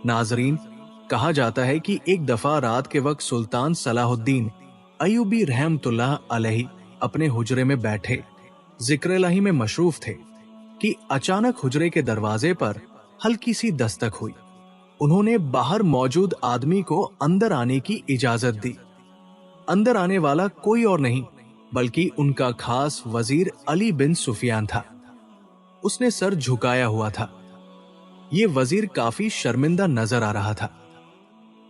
नाजरीन, कहा जाता है कि एक दफा रात के वक्त सुल्तान सलाहुद्दीन अय्यूबी रहमतुल्लाह अलैहि अपने हुजरे में बैठे जिक्र इलाही में मशरूफ थे कि अचानक हुजरे के दरवाजे पर हल्की सी दस्तक हुई। उन्होंने बाहर मौजूद आदमी को अंदर आने की इजाजत दी। अंदर आने वाला कोई और नहीं बल्कि उनका खास वजीर अली बिन सुफियान था। उसने सर झुकाया हुआ था। ये वजीर काफी शर्मिंदा नजर आ रहा था।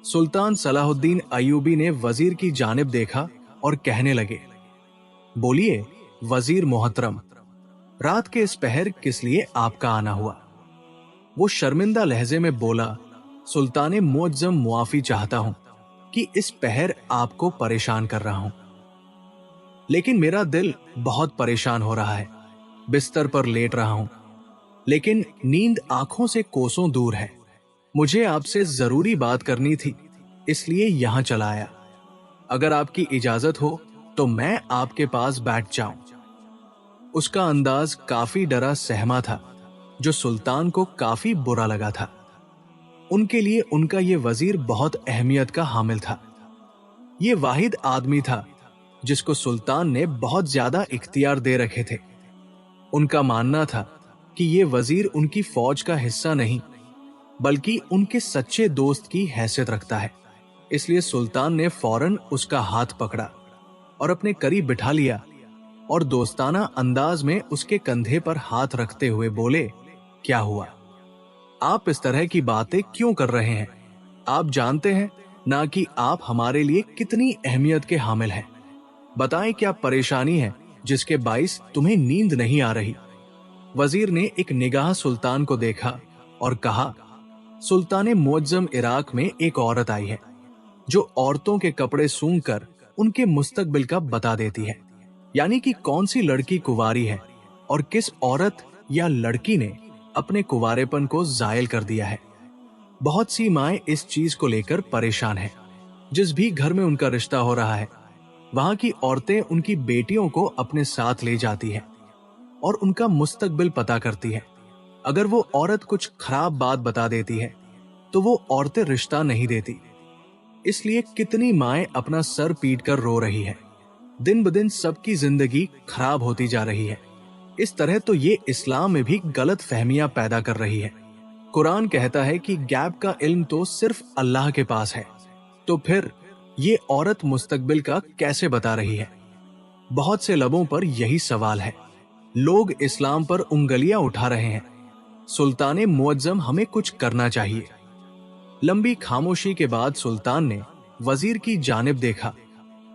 सुल्तान सलाहुद्दीन अय्यूबी ने वजीर की जानिब देखा और कहने लगे, बोलिए वजीर मोहतरम, रात के इस पहर किस लिए आपका आना हुआ? वो शर्मिंदा लहजे में बोला, सुल्तान मुअज्जम, मुआफी चाहता हूं कि इस पहर आपको परेशान कर रहा हूं, लेकिन मेरा दिल बहुत परेशान हो रहा है। बिस्तर पर लेट रहा हूं, लेकिन नींद आंखों से कोसों दूर है। मुझे आपसे जरूरी बात करनी थी, इसलिए यहां चला आया। अगर आपकी इजाजत हो तो मैं आपके पास बैठ जाऊं। उसका अंदाज काफी डरा सहमा था, जो सुल्तान को काफी बुरा लगा था। उनके लिए उनका ये वजीर बहुत अहमियत का हामिल था। ये वाहिद आदमी था जिसको सुल्तान ने बहुत ज्यादा इख्तियार दे रखे थे। उनका मानना था कि ये वजीर उनकी फौज का हिस्सा नहीं बल्कि उनके सच्चे दोस्त की हैसियत रखता है। इसलिए सुल्तान ने फौरन उसका हाथ पकड़ा और अपने करीब बिठा लिया और दोस्ताना अंदाज में उसके कंधे पर हाथ रखते हुए बोले, क्या हुआ? आप इस तरह की बातें क्यों कर रहे हैं? आप जानते हैं ना कि आप हमारे लिए कितनी अहमियत के हामिल हैं। बताएं क्या परेशानी है जिसके बाइस तुम्हें नींद नहीं आ रही? वजीर ने एक निगाह सुल्तान को देखा और कहा, सुल्तान मुअज्जम, इराक में एक औरत आई है जो औरतों के कपड़े सूंघकर उनके मुस्तकबिल का बता देती है, यानी कि कौन सी लड़की कुंवारी है और किस औरत या लड़की ने अपने कुंवारेपन को जायल कर दिया है। बहुत सी माएं इस चीज को लेकर परेशान हैं। जिस भी घर में उनका रिश्ता हो रहा है, वहां की औरतें उनकी बेटियों को अपने साथ ले जाती हैं और उनका मुस्तकबिल पता करती है। अगर वो औरत कुछ खराब बात बता देती है तो वो औरतें रिश्ता नहीं देती। इसलिए कितनी माएं अपना सर पीट कर रो रही है। दिन ब दिन सबकी जिंदगी खराब होती जा रही है। इस तरह तो ये इस्लाम में भी गलत फहमियां पैदा कर रही है। कुरान कहता है कि गैब का इल्म तो सिर्फ अल्लाह के पास है, तो फिर ये औरत मुस्तकबिल का कैसे बता रही है? बहुत से लबों पर यही सवाल है। लोग इस्लाम पर उंगलियां उठा रहे हैं। सुल्तान मुअज्जम, हमें कुछ करना चाहिए। लंबी खामोशी के बाद सुल्तान ने वजीर की जानिब देखा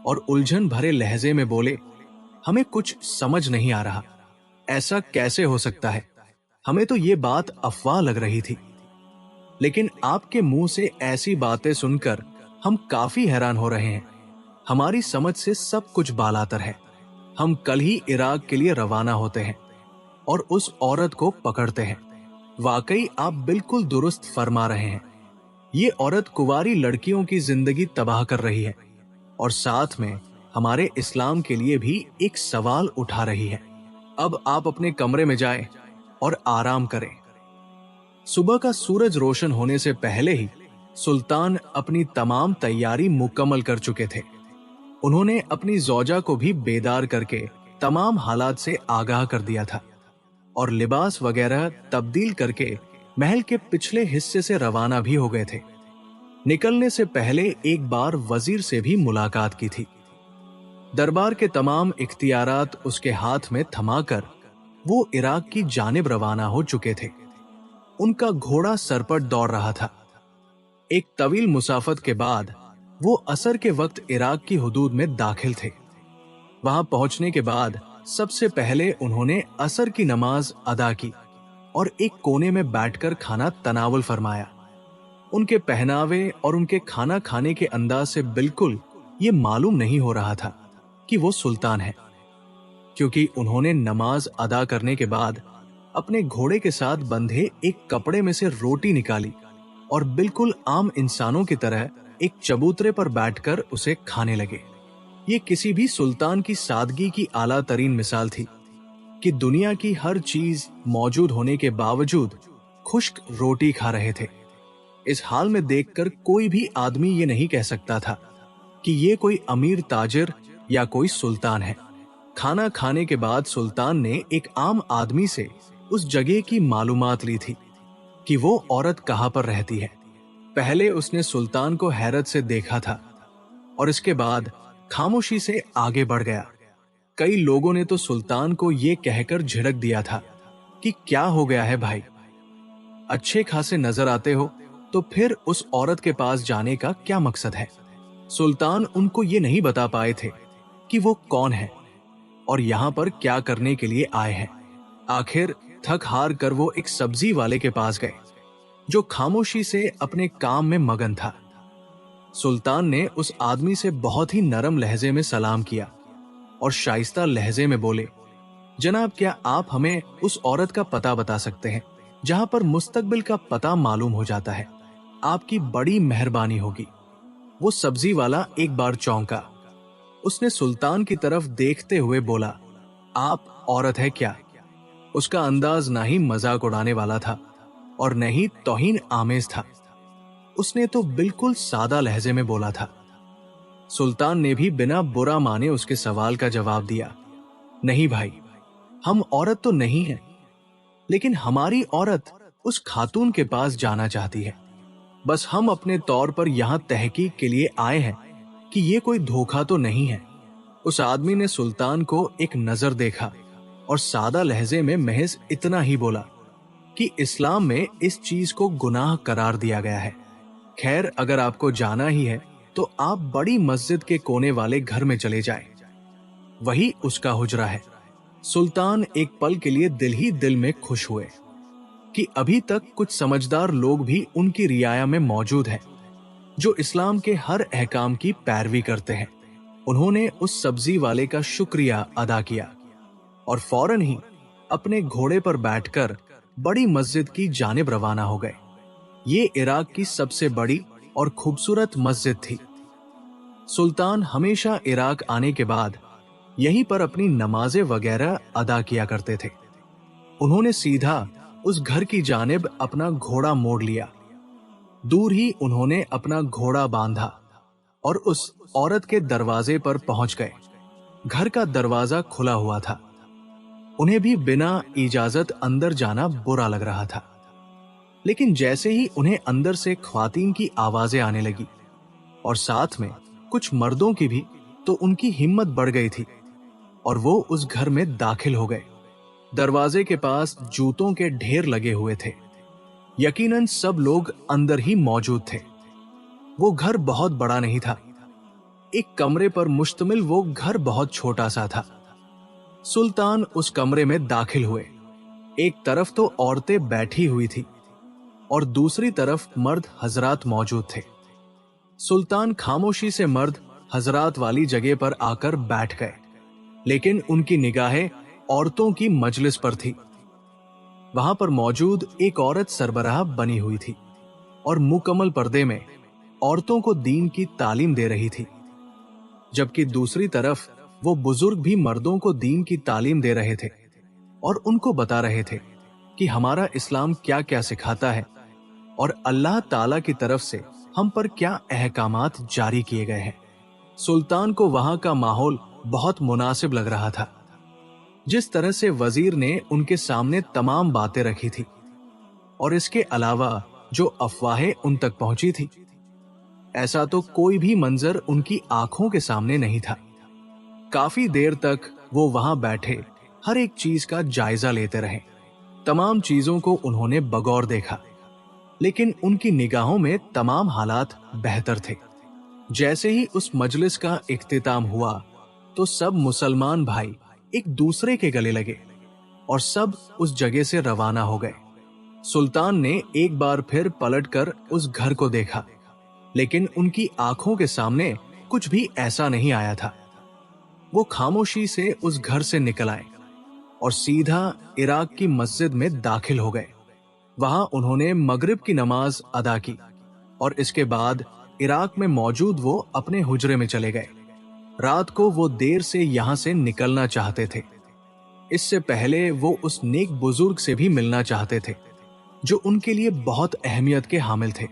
और उलझन भरे लहजे में बोले, हमें कुछ समझ नहीं आ रहा। ऐसा कैसे हो सकता है? हमें तो ये बात अफवाह लग रही थी, लेकिन आपके मुंह से ऐसी बातें सुनकर हम काफी हैरान हो रहे हैं। हमारी समझ से सब कुछ बालातर है। हम कल ही इराक के लिए रवाना होते हैं और उस औरत को पकड़ते हैं। वाकई आप बिल्कुल दुरुस्त फरमा रहे हैं। ये औरत कुंवारी लड़कियों की जिंदगी तबाह कर रही है और साथ में हमारे इस्लाम के लिए भी एक सवाल उठा रही है। अब आप अपने कमरे में जाएं और आराम करें। सुबह का सूरज रोशन होने से पहले ही सुल्तान अपनी तमाम तैयारी मुकम्मल कर चुके थे। उन्होंने अपनी ज़ौजा को भी बेदार करके तमाम हालात से आगाह कर दिया था और लिबास वगैरह तब्दील करके महल के पिछले हिस्से से रवाना भी हो गए थे। निकलने से पहले एक बार वजीर से भी मुलाकात की थी। दरबार के तमाम इख्तियारात उसके हाथ में थमाकर वो इराक की जानिब रवाना हो चुके थे। उनका घोड़ा सर पर दौड़ रहा था। एक तवील मुसाफत के बाद वो असर के वक्त इराक की हुदूद में दाखिल थे। वहां पहुंचने के बाद सबसे पहले उन्होंने असर की नमाज अदा की और एक कोने में बैठकर खाना तनावुल फरमाया। उनके पहनावे और उनके खाना खाने के अंदाज से बिल्कुल ये मालूम नहीं हो रहा था कि वो सुल्तान है, क्योंकि उन्होंने नमाज अदा करने के बाद अपने घोड़े के साथ बंधे एक कपड़े में से रोटी निकाली और बिल्कुल आम इंसानों की तरह एक चबूतरे पर बैठकर उसे खाने लगे। ये किसी भी सुल्तान की सादगी की आला तरीन मिसाल थी कि दुनिया की हर चीज मौजूद होने के बावजूद खुश्क रोटी खा रहे थे। इस हाल में देखकर कोई भी आदमी ये नहीं कह सकता था कि ये कोई अमीर ताजिर या कोई सुल्तान है। खाना खाने के बाद सुल्तान ने एक आम आदमी से उस जगह की मालूमात ली थी कि वो औरत कहाँ पर रहती है। पहले उसने सुल्तान को हैरत से देखा था और इसके बाद खामोशी से आगे बढ़ गया। कई लोगों ने तो सुल्तान को ये कहकर झिड़क दिया था कि क्या हो गया है भाई, अच्छे खासे नजर आते हो तो फिर उस औरत के पास जाने का क्या मकसद है। सुल्तान उनको ये नहीं बता पाए थे कि वो कौन है और यहाँ पर क्या करने के लिए आए हैं। आखिर थक हार कर वो एक सब्जी वाले के पास गए जो खामोशी से अपने काम में मगन था। सुल्तान ने उस आदमी से बहुत ही नरम लहजे में सलाम किया और शाइस्ता लहजे में बोले, जनाब क्या आप हमें उस औरत का पता बता सकते हैं जहां पर मुस्तकबिल का पता मालूम हो जाता है? आपकी बड़ी मेहरबानी होगी। वो सब्जी वाला एक बार चौंका। उसने सुल्तान की तरफ देखते हुए बोला, आप औरत है क्या? उसका अंदाज ना ही मजाक उड़ाने वाला था और न ही तौहीन आमेज था। उसने तो बिल्कुल सादा लहजे में बोला था। सुल्तान ने भी बिना बुरा माने उसके सवाल का जवाब दिया, नहीं भाई, हम औरत तो नहीं हैं, लेकिन हमारी औरत उस खातून के पास जाना चाहती है। बस हम अपने तौर पर यहां तहकीक के लिए आए हैं कि ये कोई धोखा तो नहीं है। उस आदमी ने सुल्तान को एक नजर देखा और सादा लहजे में महज इतना ही बोला कि इस्लाम में इस चीज को गुनाह करार दिया गया है। खैर, अगर आपको जाना ही है तो आप बड़ी मस्जिद के कोने वाले घर में चले जाएं। वही उसका हुजरा है। सुल्तान एक पल के लिए दिल ही दिल में खुश हुए कि अभी तक कुछ समझदार लोग भी उनकी रियाया में मौजूद हैं जो इस्लाम के हर अहकाम की पैरवी करते हैं। उन्होंने उस सब्जी वाले का शुक्रिया अदा किया और फौरन ही अपने घोड़े पर बैठकर बड़ी मस्जिद की जानिब रवाना हो गए। ये इराक की सबसे बड़ी और खूबसूरत मस्जिद थी। सुल्तान हमेशा इराक आने के बाद यहीं पर अपनी नमाजें वगैरह अदा किया करते थे। उन्होंने सीधा उस घर की जानिब अपना घोड़ा मोड़ लिया। दूर ही उन्होंने अपना घोड़ा बांधा और उस औरत के दरवाजे पर पहुंच गए। घर का दरवाजा खुला हुआ था। उन्हें भी बिना इजाजत अंदर जाना बुरा लग रहा था, लेकिन जैसे ही उन्हें अंदर से ख्वातीन की आवाजें आने लगी और साथ में कुछ मर्दों की भी, तो उनकी हिम्मत बढ़ गई थी और वो उस घर में दाखिल हो गए। दरवाजे के पास जूतों के ढेर लगे हुए थे। यकीनन सब लोग अंदर ही मौजूद थे। वो घर बहुत बड़ा नहीं था। एक कमरे पर मुश्तमिल वो घर बहुत छोटा सा था। सुल्तान उस कमरे में दाखिल हुए। एक तरफ तो औरतें बैठी हुई थी और दूसरी तरफ मर्द हजरात मौजूद थे। सुल्तान खामोशी से मर्द हजरात वाली जगह पर आकर बैठ गए, लेकिन उनकी निगाहें औरतों की मजलिस पर थी। वहां पर मौजूद एक औरत सरबराह बनी हुई थी और मुकम्मल पर्दे में औरतों को दीन की तालीम दे रही थी, जबकि दूसरी तरफ वो बुजुर्ग भी मर्दों को दीन की तालीम दे रहे थे और उनको बता रहे थे कि हमारा इस्लाम क्या क्या सिखाता है और अल्लाह ताला की तरफ से हम पर क्या अहकामात जारी किए गए हैं। सुल्तान को वहां का माहौल बहुत मुनासिब लग रहा था। जिस तरह से वजीर ने उनके सामने तमाम बातें रखी थी और इसके अलावा जो अफवाहें उन तक पहुंची थी, ऐसा तो कोई भी मंजर उनकी आंखों के सामने नहीं था। काफी देर तक वो वहां बैठे हर एक चीज का जायजा लेते रहे। तमाम चीजों को उन्होंने बगौर देखा, लेकिन उनकी निगाहों में तमाम हालात बेहतर थे। जैसे ही उस मजलिस का इख्तिताम हुआ तो सब मुसलमान भाई एक दूसरे के गले लगे और सब उस जगह से रवाना हो गए। सुल्तान ने एक बार फिर पलटकर उस घर को देखा, लेकिन उनकी आंखों के सामने कुछ भी ऐसा नहीं आया था। वो खामोशी से उस घर से निकल आए और सीधा इराक की मस्जिद में दाखिल हो गए। वहां उन्होंने मगरिब की नमाज अदा की और इसके बाद इराक में मौजूद वो अपने हुजरे में चले गए। रात को वो देर से यहां से निकलना चाहते थे। इससे पहले वो उस नेक बुजुर्ग से भी मिलना चाहते थे जो उनके लिए बहुत अहमियत के हामिल थे।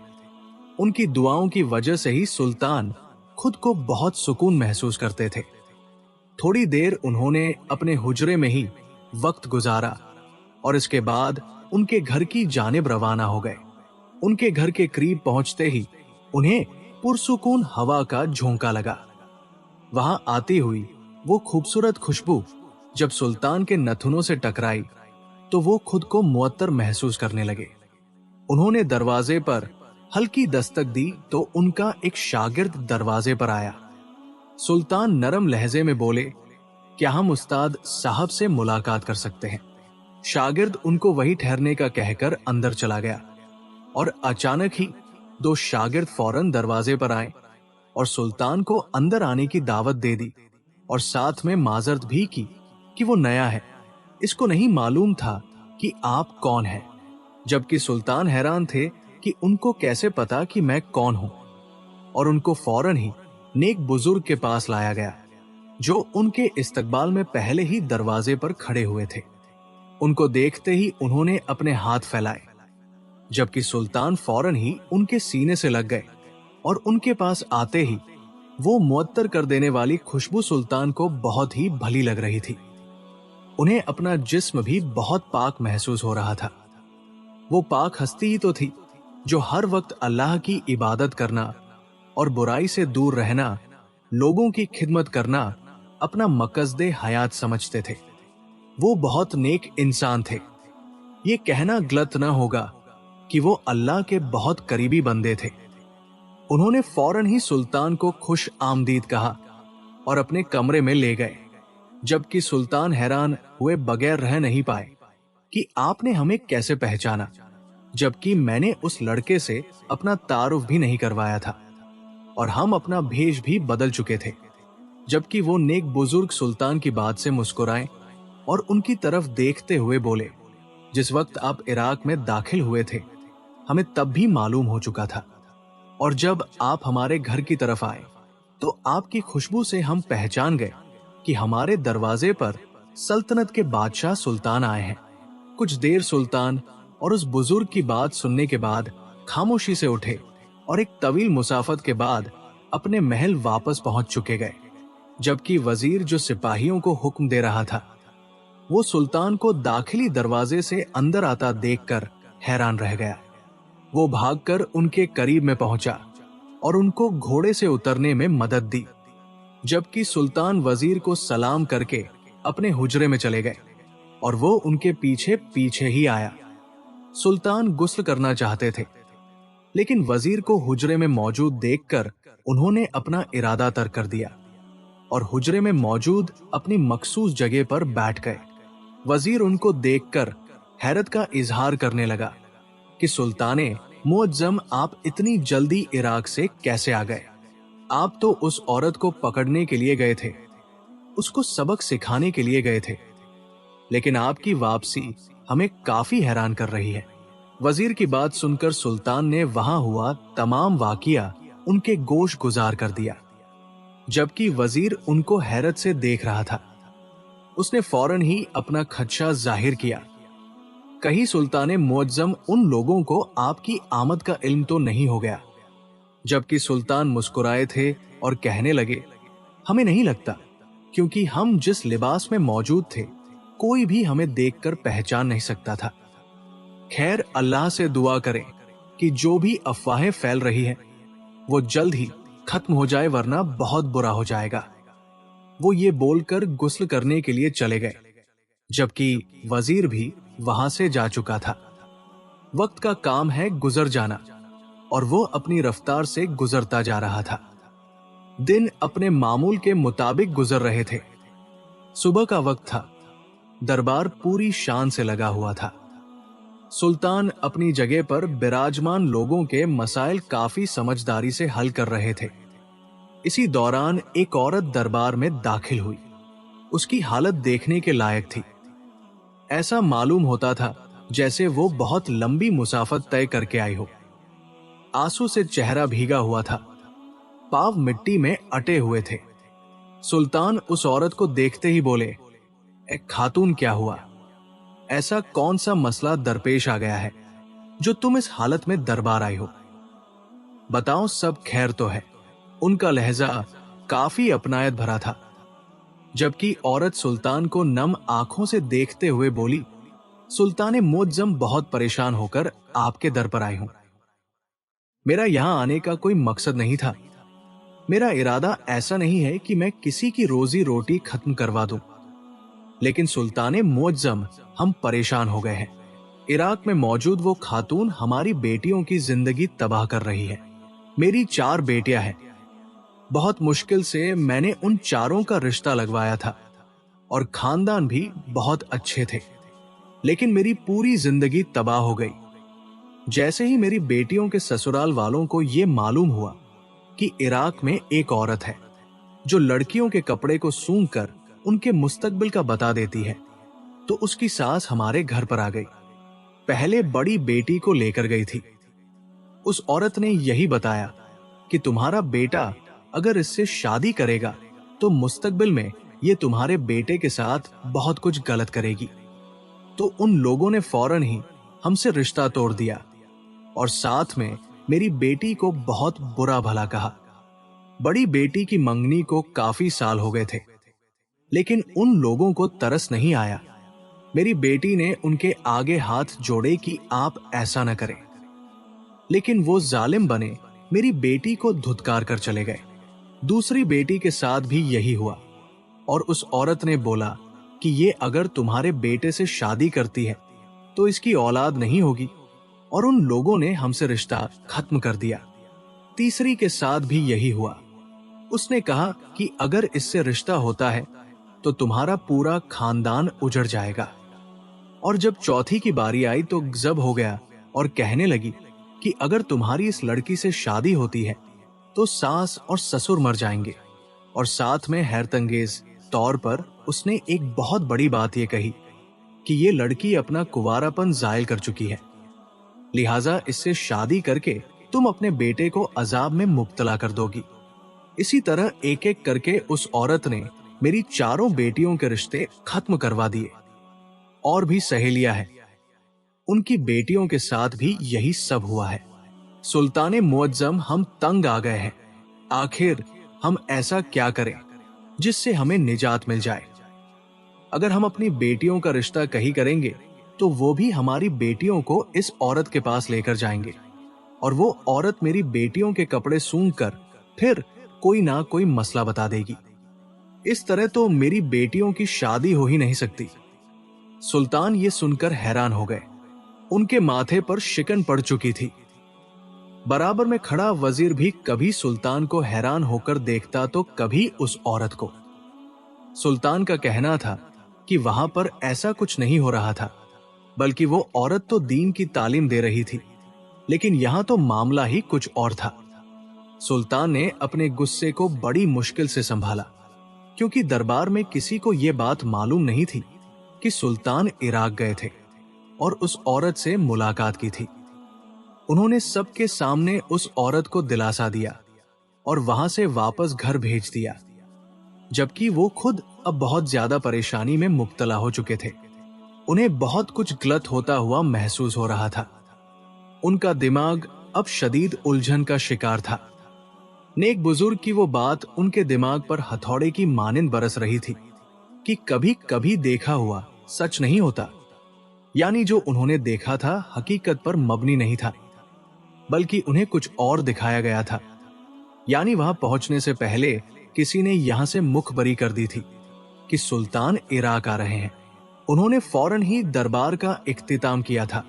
ان کی دعاؤں کی وجہ سے ہی سلطان خود کو بہت سکون محسوس کرتے تھے۔ تھوڑی دیر انہوں نے اپنے حجرے میں ہی وقت گزارا اور اس کے بعد ان کے گھر کی جانب روانہ ہو گئے۔ ان کے گھر کے قریب پہنچتے ہی انہیں پرسکون ہوا کا جھونکا لگا۔ وہاں آتی ہوئی وہ خوبصورت خوشبو جب سلطان کے نتھنوں سے ٹکرائی تو وہ خود کو معطر محسوس کرنے لگے۔ انہوں نے دروازے پر ہلکی دستک دی تو ان کا ایک شاگرد دروازے پر آیا۔ سلطان نرم لہجے میں بولے، کیا ہم استاد صاحب سے ملاقات کر سکتے ہیں؟ شاگرد ان کو وہی ٹھہرنے کا کہہ کر اندر چلا گیا اور اچانک ہی دو شاگرد فوراً دروازے پر آئے اور سلطان کو اندر آنے کی دعوت دے دی اور ساتھ میں معذرت بھی کی کہ وہ نیا ہے، اس کو نہیں معلوم تھا کہ آپ کون ہیں۔ جبکہ سلطان حیران تھے کہ ان کو کیسے پتا کہ میں کون ہوں، اور ان کو فوراً ہی نیک بزرگ کے پاس لایا گیا جو ان کے استقبال میں پہلے ہی دروازے پر کھڑے ہوئے تھے۔ ان کو دیکھتے ہی انہوں نے اپنے ہاتھ پھیلائے، جبکہ سلطان فوراً ہی ان کے سینے سے لگ گئے اور ان کے پاس آتے ہی وہ معطر کر دینے والی خوشبو سلطان کو بہت ہی بھلی لگ رہی تھی۔ انہیں اپنا جسم بھی بہت پاک محسوس ہو رہا تھا۔ وہ پاک ہستی ہی تو تھی جو ہر وقت اللہ کی عبادت کرنا اور برائی سے دور رہنا، لوگوں کی خدمت کرنا اپنا مقصد حیات سمجھتے تھے۔ وہ بہت نیک انسان تھے۔ یہ کہنا غلط نہ ہوگا کہ وہ اللہ کے بہت قریبی بندے تھے۔ انہوں نے فوراً ہی سلطان کو خوش آمدید کہا اور اپنے کمرے میں لے گئے، جبکہ سلطان حیران ہوئے بغیر رہ نہیں پائے کہ آپ نے ہمیں کیسے پہچانا، جبکہ میں نے اس لڑکے سے اپنا تعارف بھی نہیں کروایا تھا اور ہم اپنا بھیش بھی بدل چکے تھے۔ جبکہ وہ نیک بزرگ سلطان کی بات سے مسکرائے اور ان کی طرف دیکھتے ہوئے بولے، جس وقت آپ عراق میں داخل ہوئے تھے ہمیں تب بھی معلوم ہو چکا تھا، اور جب آپ ہمارے گھر کی طرف آئے تو آپ کی خوشبو سے ہم پہچان گئے کہ ہمارے دروازے پر سلطنت کے بادشاہ سلطان آئے ہیں۔ کچھ دیر سلطان اور اس بزرگ کی بات سننے کے بعد خاموشی سے اٹھے اور ایک طویل مسافت کے بعد اپنے محل واپس پہنچ چکے گئے، جبکہ وزیر جو سپاہیوں کو حکم دے رہا تھا وہ سلطان کو داخلی دروازے سے اندر آتا دیکھ کر حیران رہ گیا۔ وہ بھاگ کر ان کے قریب میں پہنچا اور ان کو گھوڑے سے اترنے میں مدد دی، جبکہ سلطان وزیر کو سلام کر کے اپنے حجرے میں چلے گئے اور وہ ان کے پیچھے پیچھے ہی آیا۔ سلطان غسل کرنا چاہتے تھے، لیکن وزیر کو حجرے میں موجود دیکھ کر انہوں نے اپنا ارادہ ترک کر دیا اور حجرے میں موجود اپنی مخصوص جگہ پر بیٹھ گئے۔ وزیر ان کو دیکھ کر حیرت کا اظہار کرنے لگا کہ سلطان معظم، آپ اتنی جلدی عراق سے کیسے آ گئے؟ آپ تو اس عورت کو پکڑنے کے لیے گئے تھے، اس کو سبق سکھانے کے لیے گئے تھے، لیکن آپ کی واپسی ہمیں کافی حیران کر رہی ہے۔ وزیر کی بات سن کر سلطان نے وہاں ہوا تمام واقعہ ان کے گوش گزار کر دیا، جبکہ وزیر ان کو حیرت سے دیکھ رہا تھا۔ اس نے فوراً ہی اپنا خدشہ ظاہر کیا، کہیں سلطان معظم ان لوگوں کو آپ کی آمد کا علم تو نہیں ہو گیا؟ جبکہ سلطان مسکرائے تھے اور کہنے لگے، ہمیں نہیں لگتا، کیونکہ ہم جس لباس میں موجود تھے کوئی بھی ہمیں دیکھ کر پہچان نہیں سکتا تھا۔ خیر، اللہ سے دعا کریں کہ جو بھی افواہیں پھیل رہی ہیں وہ جلد ہی ختم ہو جائے، ورنہ بہت برا ہو جائے گا۔ وہ یہ بول کر غسل کرنے کے لیے چلے گئے، جبکہ وزیر بھی وہاں سے جا چکا تھا۔ وقت کا کام ہے گزر جانا، اور وہ اپنی رفتار سے گزرتا جا رہا تھا۔ دن اپنے معمول کے مطابق گزر رہے تھے۔ صبح کا وقت تھا، دربار پوری شان سے لگا ہوا تھا۔ سلطان اپنی جگہ پر براجمان لوگوں کے مسائل کافی سمجھداری سے حل کر رہے تھے۔ اسی دوران ایک عورت دربار میں داخل ہوئی۔ اس کی حالت دیکھنے کے لائق تھی۔ ایسا معلوم ہوتا تھا جیسے وہ بہت لمبی مسافت طے کر کے آئی ہو۔ آنسو سے چہرہ بھیگا ہوا تھا، پاؤں مٹی میں اٹے ہوئے تھے۔ سلطان اس عورت کو دیکھتے ہی بولے، اے خاتون، کیا ہوا؟ ایسا کون سا مسئلہ درپیش آ گیا ہے جو تم اس حالت میں دربار آئی ہو؟ बताओ सब खैर तो है। उनका लहजा काफी अपनायत भरा था, जबकि औरत सुल्तान को नम आंखों से देखते हुए बोली, सुल्तान मुअज्जम, बहुत परेशान होकर आपके दर पर आई हूं। मेरा यहां आने का कोई मकसद नहीं था। मेरा इरादा ऐसा नहीं है कि मैं किसी की रोजी रोटी खत्म करवा दूं, लेकिन सुल्तान मुअज्जम, हम परेशान हो गए हैं। इराक में मौजूद वो खातून हमारी बेटियों की जिंदगी तबाह कर रही है। मेरी 4 बेटियां हैं। बहुत मुश्किल से मैंने उन चारों का रिश्ता लगवाया था और खानदान भी बहुत अच्छे थे, लेकिन मेरी पूरी जिंदगी तबाह हो गई। जैसे ही मेरी बेटियों के ससुराल वालों को यह मालूम हुआ कि इराक में एक औरत है जो लड़कियों के कपड़े को सूंघकर उनके मुस्तकबिल का बता देती है, तो उसकी सास हमारे घर पर आ गई। पहले बड़ी बेटी को लेकर गई थी। उस औरत ने यही बताया कि तुम्हारा बेटा अगर इससे शादी करेगा तो मुस्तकबिल में ये तुम्हारे बेटे के साथ बहुत कुछ गलत करेगी। तो उन लोगों ने फौरन ही हमसे रिश्ता तोड़ दिया और साथ में मेरी बेटी को बहुत बुरा भला कहा। बड़ी बेटी की मंगनी को काफी साल हो गए थे, लेकिन उन लोगों को तरस नहीं आया। मेरी बेटी ने उनके आगे हाथ जोड़े कि आप ऐसा न करें, लेकिन वो जालिम बने मेरी बेटी को धुतकार कर चले गए। दूसरी बेटी के साथ भी यही हुआ और उस औरत ने बोला कि ये अगर तुम्हारे बेटे से शादी करती है तो इसकी औलाद नहीं होगी, और उन लोगों ने हमसे रिश्ता खत्म कर दिया। तीसरी के साथ भी यही हुआ। उसने कहा कि अगर इससे रिश्ता होता है तो तुम्हारा पूरा खानदान उजड़ जाएगा। और जब चौथी की बारी आई तो गजब हो गया और कहने लगी कि अगर तुम्हारी इस लड़की से शादी होती है तो सास और ससुर मर जाएंगे। और साथ में हैरतंगेज तौर पर उसने एक बहुत बड़ी बात यह कही कि ये लड़की अपना कुंवारापन जायल कर चुकी है, लिहाजा इससे शादी करके तुम अपने बेटे को अजाब में मुब्तला कर दोगी। इसी तरह एक एक करके उस औरत ने मेरी चारों बेटियों के रिश्ते खत्म करवा दिए। और भी सहेलियां हैं, उनकी बेटियों के साथ भी यही सब हुआ है। सुल्तान मुअज्जम, हम तंग आ गए हैं। आखिर हम ऐसा क्या करें जिससे हमें निजात मिल जाए? अगर हम अपनी बेटियों का रिश्ता कहीं करेंगे तो वो भी हमारी बेटियों को इस औरत के पास लेकर जाएंगे, और वो औरत मेरी बेटियों के कपड़े सूंघकर फिर कोई ना कोई मसला बता देगी। इस तरह तो मेरी बेटियों की शादी हो ही नहीं सकती। सुल्तान ये सुनकर हैरान हो गए। उनके माथे पर शिकन पड़ चुकी थी। बराबर में खड़ा वजीर भी कभी सुल्तान को हैरान होकर देखता तो कभी उस औरत को। सुल्तान का कहना था कि वहां पर ऐसा कुछ नहीं हो रहा था, बल्कि वो औरत तो दीन की तालीम दे रही थी, लेकिन यहां तो मामला ही कुछ और था। सुल्तान ने अपने गुस्से को बड़ी मुश्किल से संभाला, क्योंकि दरबार में किसी को यह बात मालूम नहीं थी कि सुल्तान इराक गए थे और उस औरत से मुलाकात की थी। उन्होंने सबके सामने उस औरत को दिलासा दिया और वहां से वापस घर भेज दिया, जबकि वो खुद अब बहुत ज्यादा परेशानी में मुब्तला हो चुके थे। उन्हें बहुत कुछ गलत होता हुआ महसूस हो रहा था। उनका दिमाग अब शदीद उलझन का शिकार था। नेक बुजुर्ग की वो बात उनके दिमाग पर हथौड़े की मानिंद बरस रही थी कि कभी कभी देखा हुआ सच नहीं होता, यानी जो उन्होंने देखा था हकीकत पर मबनी नहीं था, बल्कि उन्हें कुछ और दिखाया गया था। यानी वहां पहुंचने से पहले किसी ने यहां से मुखबरी कर दी थी कि सुल्तान इराक आ रहे हैं। उन्होंने फौरन ही दरबार का इख्तिताम किया था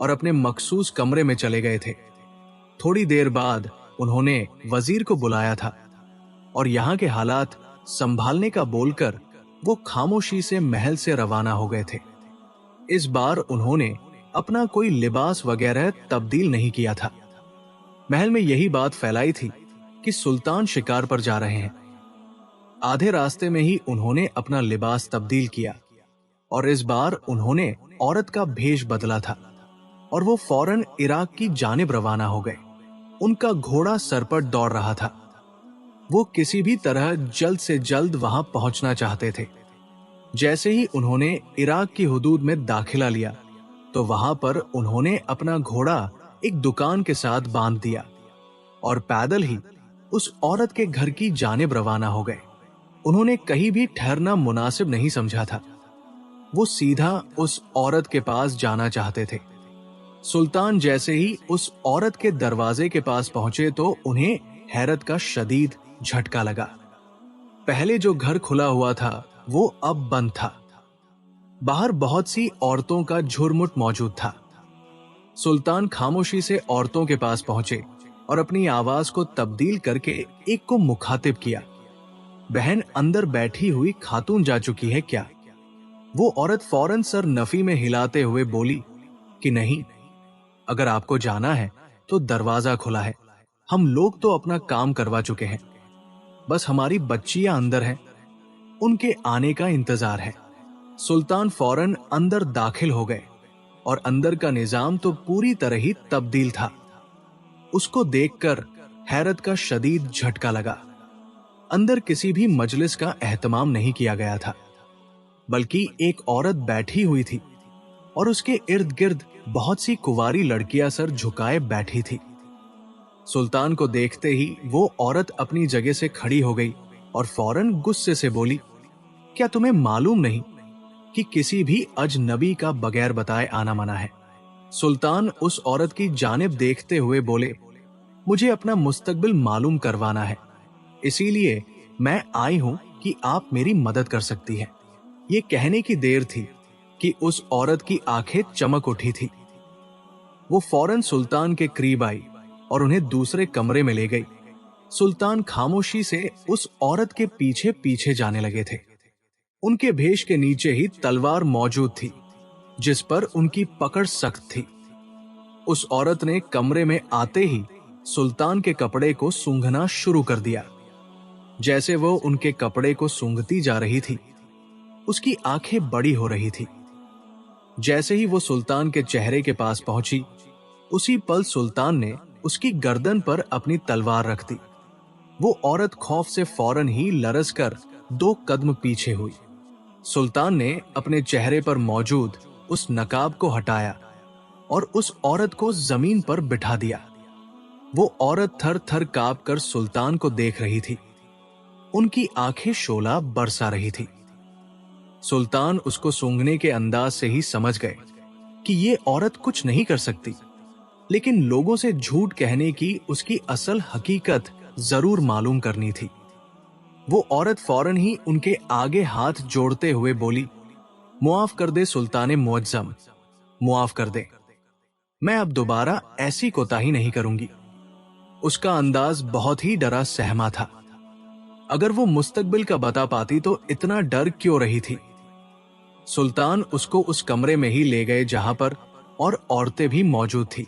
और अपने मखसूस कमरे में चले गए थे। थोड़ी देर बाद उन्होंने वजीर को बुलाया था और यहाँ के हालात संभालने का बोलकर वो खामोशी से महल से रवाना हो गए थे। इस बार उन्होंने अपना कोई लिबास वगैरह तब्दील नहीं किया था। महल में यही बात फैलाई थी कि सुल्तान शिकार पर जा रहे हैं। आधे रास्ते में ही उन्होंने अपना लिबास तब्दील किया और इस बार उन्होंने औरत का भेष बदला था और वो फौरन इराक की जानिब रवाना हो गए। उनका घोड़ा सर पर दौड़ रहा था। वो किसी भी तरह जल्द से जल्द वहां पहुंचना चाहते थे। जैसे ही उन्होंने इराक की हुदूद में दाखिला लिया तो वहां पर उन्होंने अपना घोड़ा एक दुकान के साथ बांध दिया और पैदल ही उस औरत के घर की जानिब रवाना हो गए। उन्होंने कहीं भी ठहरना मुनासिब नहीं समझा था। वो सीधा उस औरत के पास जाना चाहते थे। सुल्तान जैसे ही उस औरत के दरवाजे के पास पहुंचे तो उन्हें हैरत का शदीद झटका लगा। पहले जो घर खुला हुआ था वो अब बंद था। बाहर बहुत सी औरतों का झुरमुट मौजूद था। सुल्तान खामोशी से औरतों के पास पहुंचे और अपनी आवाज को तब्दील करके एक को मुखातिब किया। बहन, अंदर बैठी हुई खातून जा चुकी है क्या? वो औरत फौरन सर नफी में हिलाते हुए बोली कि नहीं, अगर आपको जाना है तो दरवाजा खुला है। हम लोग तो अपना काम करवा चुके हैं, बस हमारी बच्चियां अंदर हैं, उनके आने का इंतजार है। सुल्तान फौरन अंदर दाखिल हो गए और अंदर का निजाम तो पूरी तरह ही तब्दील था। उसको देखकर हैरत का शदीद झटका लगा। अंदर किसी भी मजलिस का एहतमाम नहीं किया गया था, बल्कि एक औरत बैठी हुई थी और उसके इर्द गिर्द बहुत सी कुंवारी लड़कियां सर झुकाए बैठी थी। सुल्तान को देखते ही वो औरत अपनी जगह से खड़ी हो गई और फौरन गुस्से से बोली, क्या तुम्हें मालूम नहीं कि किसी भी अजनबी का बगैर बताए आना मना है? सुल्तान उस औरत की जानिब देखते हुए बोले, मुझे अपना मुस्तकबिल मालूम करवाना है, इसीलिए मैं आई हूं कि आप मेरी मदद कर सकती हैं। ये कहने की देर थी कि उस औरत की आंखें चमक उठी थी। वो फौरन सुल्तान के करीब आई और उन्हें दूसरे कमरे में ले गई। सुल्तान खामोशी से उस औरत के पीछे पीछे जाने लगे थे। उनके भेष के नीचे ही तलवार मौजूद थी, जिस पर उनकी पकड़ सख्त थी। उस औरत ने कमरे में आते ही सुल्तान के कपड़े को सूंघना शुरू कर दिया। जैसे वो उनके कपड़े को सूंघती जा रही थी, उसकी आंखें बड़ी हो रही थी। जैसे ही वो सुल्तान के चेहरे के पास पहुंची, उसी पल सुल्तान ने उसकी गर्दन पर अपनी तलवार रख दी। वो औरत खौफ से फौरन ही लरस कर 2 कदम पीछे हुई। सुल्तान ने अपने चेहरे पर मौजूद उस नकाब को हटाया और उस औरत को जमीन पर बिठा दिया। वो औरत थर थर कांप कर सुल्तान को देख रही थी। उनकी आंखें शोला बरसा रही थी। सुल्तान उसको सूंघने के अंदाज से ही समझ गए कि ये औरत कुछ नहीं कर सकती, लेकिन लोगों से झूठ कहने की उसकी असल हकीकत जरूर मालूम करनी थी। वो औरत फौरन ही उनके आगे हाथ जोड़ते हुए बोली, मुआफ कर दे सुल्तान मुअज्जम, मुआफ कर दे, मैं अब दोबारा ऐसी कोताही नहीं करूंगी। उसका अंदाज बहुत ही डरा सहमा था। अगर वो मुस्तकबिल का बता पाती तो इतना डर क्यों रही थी? सुल्तान उसको उस कमरे में ही ले गए जहां पर और औरतें भी मौजूद थी।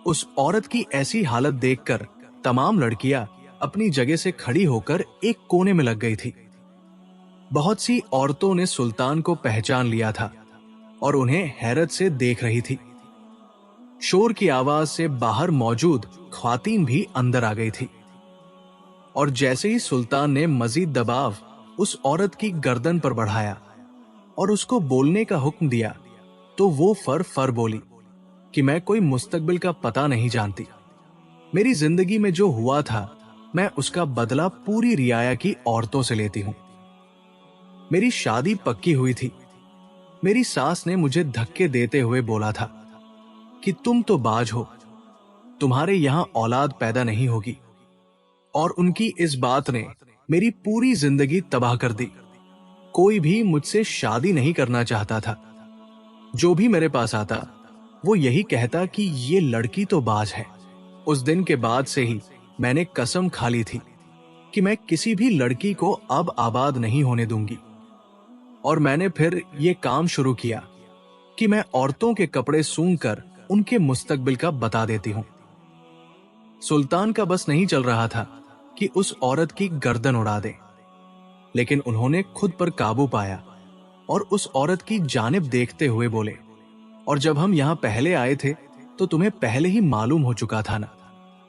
उस औरत की ऐसी हालत देखकर तमाम लड़कियां अपनी जगह से खड़ी होकर एक कोने में लग गई थी। बहुत सी औरतों ने सुल्तान को पहचान लिया था और उन्हें हैरत से देख रही थी। शोर की आवाज से बाहर मौजूद ख्वातीन भी अंदर आ गई थी और जैसे ही सुल्तान ने मजीद दबाव उस औरत की गर्दन पर बढ़ाया और उसको बोलने का हुक्म दिया, तो वो फर बोली कि मैं कोई मुस्तकबिल का पता नहीं जानती। मेरी जिंदगी में जो हुआ था, मैं उसका बदला पूरी रियाया की औरतों से लेती हूं। मेरी शादी पक्की हुई थी। मेरी सास ने मुझे धक्के देते हुए बोला था कि तुम तो बाज हो, तुम्हारे यहां औलाद पैदा नहीं होगी, और उनकी इस बात ने मेरी पूरी जिंदगी तबाह कर दी। कोई भी मुझसे शादी नहीं करना चाहता था। जो भी मेरे पास आता वो यही कहता कि ये लड़की तो बाज है। उस दिन के बाद से ही मैंने कसम खा ली थी कि मैं किसी भी लड़की को अब आबाद नहीं होने दूंगी, और मैंने फिर ये काम शुरू किया कि मैं औरतों के कपड़े सूंघकर उनके मुस्तकबिल का बता देती हूं। सुल्तान का बस नहीं चल रहा था कि उस औरत की गर्दन उड़ा दे, लेकिन उन्होंने खुद पर काबू पाया और उस औरत की जानिब देखते हुए बोले, और जब हम यहां पहले आए थे तो तुम्हें पहले ही मालूम हो चुका था ना?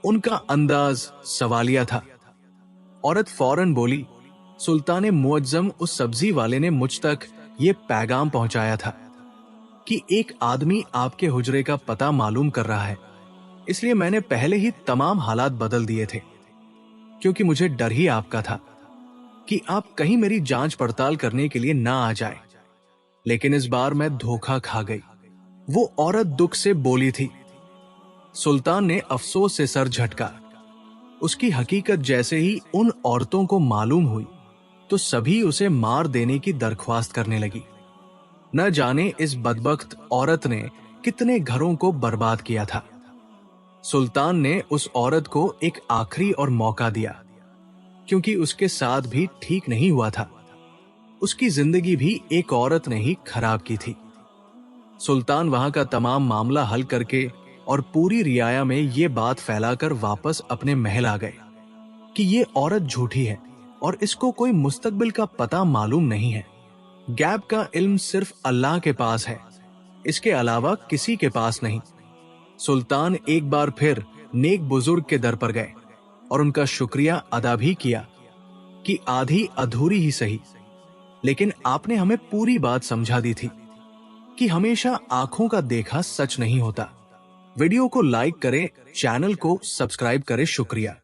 उनका अंदाज सवालिया था। औरत फौरन बोली, सुल्तान मुअज्जम, उस सब्जी वाले ने मुझ तक ये पैगाम पहुंचाया था कि एक आदमी आपके हुजरे का पता मालूम कर रहा है इसलिए मैंने पहले ही तमाम हालात बदल दिए थे, क्योंकि मुझे डर ही आपका था कि आप कहीं मेरी जांच पड़ताल करने के लिए ना आ जाए। लेकिन इस बार मैं धोखा खा गई। वो औरत दुख से बोली थी। सुल्तान ने अफसोस से सर झटका। उसकी हकीकत जैसे ही उन औरतों को मालूम हुई तो सभी उसे मार देने की दरख्वास्त करने लगी। न जाने इस बदबख्त औरत ने कितने घरों को बर्बाद किया था। सुल्तान ने उस औरत को एक आखिरी और मौका दिया, क्योंकि उसके साथ भी ठीक नहीं हुआ था। उसकी जिंदगी भी एक औरत ने ही खराब की थी। सुल्तान वहां का तमाम मामला हल करके और पूरी रियाया में ये बात फैलाकर वापस अपने महल आ गए कि ये औरत झूठी है और इसको कोई मुस्तकबिल का पता मालूम नहीं है। गैब का इल्म सिर्फ अल्लाह के पास है, इसके अलावा किसी के पास नहीं। सुल्तान एक बार फिर नेक बुजुर्ग के दर पर गए और उनका शुक्रिया अदा भी किया कि आधी अधूरी ही सही, लेकिन आपने हमें पूरी बात समझा दी थी कि हमेशा आंखों का देखा सच नहीं होता। वीडियो को लाइक करें, चैनल को सब्सक्राइब करें। शुक्रिया।